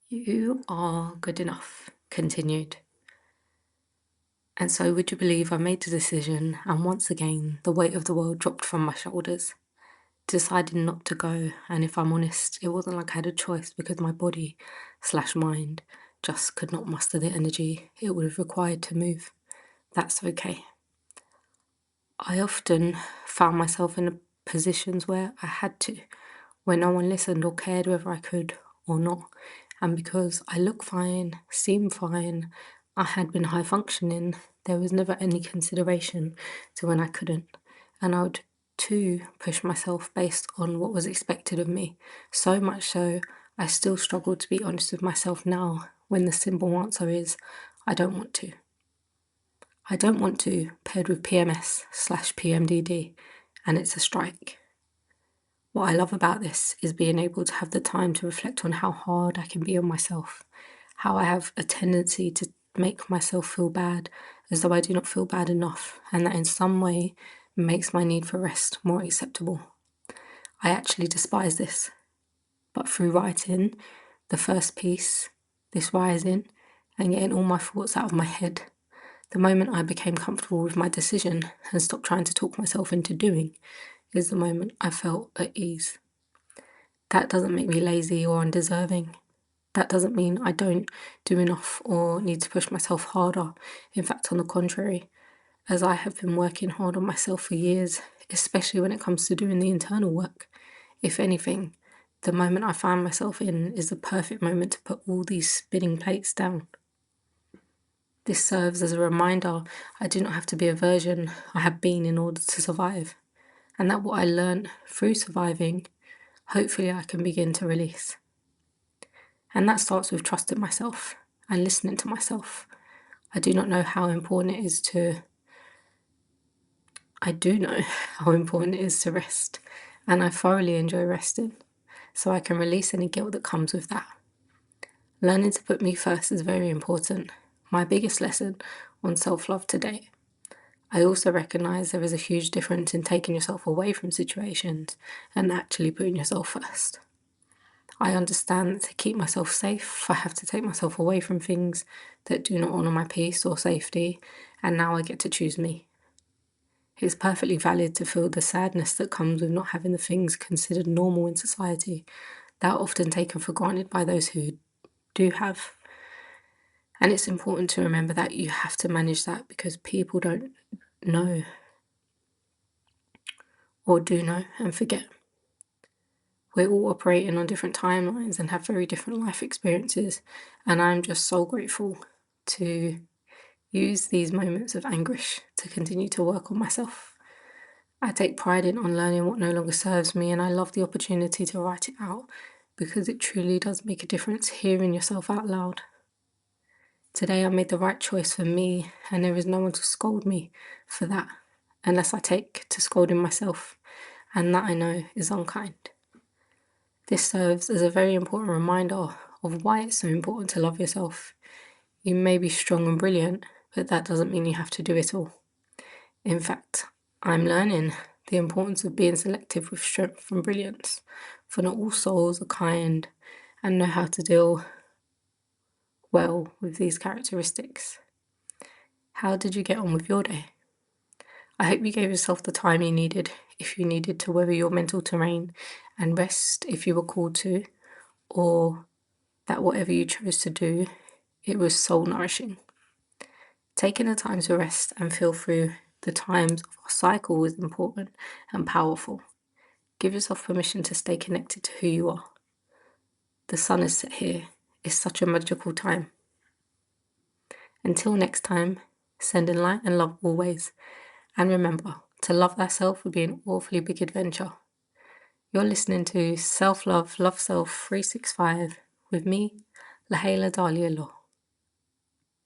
You are good enough, continued. And so, would you believe I made the decision, and once again, the weight of the world dropped from my shoulders, deciding not to go. And if I'm honest, it wasn't like I had a choice because my body/mind just could not muster the energy it would have required to move. That's okay. I often found myself in positions where I had to, where no one listened or cared whether I could or not. And because I look fine, seem fine, I had been high functioning, there was never any consideration to when I couldn't. And I would too push myself based on what was expected of me. So much so, I still struggle to be honest with myself now when the simple answer is, I don't want to. I don't want to, paired with PMS/PMDD, and it's a strike. What I love about this is being able to have the time to reflect on how hard I can be on myself, how I have a tendency to make myself feel bad as though I do not feel bad enough, and that in some way makes my need for rest more acceptable. I actually despise this, but through writing the first piece, this rising, and getting all my thoughts out of my head, the moment I became comfortable with my decision and stopped trying to talk myself into doing is the moment I felt at ease. That doesn't make me lazy or undeserving. That doesn't mean I don't do enough or need to push myself harder. In fact, on the contrary, as I have been working hard on myself for years, especially when it comes to doing the internal work. If anything, the moment I find myself in is the perfect moment to put all these spinning plates down. This serves as a reminder I do not have to be a version I have been in order to survive, and that what I learned through surviving, hopefully I can begin to release. And that starts with trusting myself and listening to myself. I do know how important it is to rest, and I thoroughly enjoy resting, so I can release any guilt that comes with that. Learning to put me first is very important. My biggest lesson on self-love today. I also recognise there is a huge difference in taking yourself away from situations and actually putting yourself first. I understand that to keep myself safe, I have to take myself away from things that do not honour my peace or safety, and now I get to choose me. It's perfectly valid to feel the sadness that comes with not having the things considered normal in society that are often taken for granted by those who do have. And it's important to remember that you have to manage that because people don't know or do know and forget. We're all operating on different timelines and have very different life experiences, and I'm just so grateful to use these moments of anguish to continue to work on myself. I take pride in unlearning what no longer serves me, and I love the opportunity to write it out because it truly does make a difference hearing yourself out loud. Today I made the right choice for me, and there is no one to scold me for that unless I take to scolding myself, and that I know is unkind. This serves as a very important reminder of why it's so important to love yourself. You may be strong and brilliant, but that doesn't mean you have to do it all. In fact, I'm learning the importance of being selective with strength from brilliance, for not all souls are kind and know how to deal well with these characteristics. How did you get on with your day? I hope you gave yourself the time you needed, if you needed to weather your mental terrain, and rest if you were called to, or that whatever you chose to do, it was soul nourishing. Taking the time to rest and feel through the times of our cycle is important and powerful. Give yourself permission to stay connected to who you are. The sun is set here. It's such a magical time. Until next time, send in light and love always. And remember, to love thyself would be an awfully big adventure. You're listening to Self Love, Love Self 365 with me, Lahela Dahlia Law.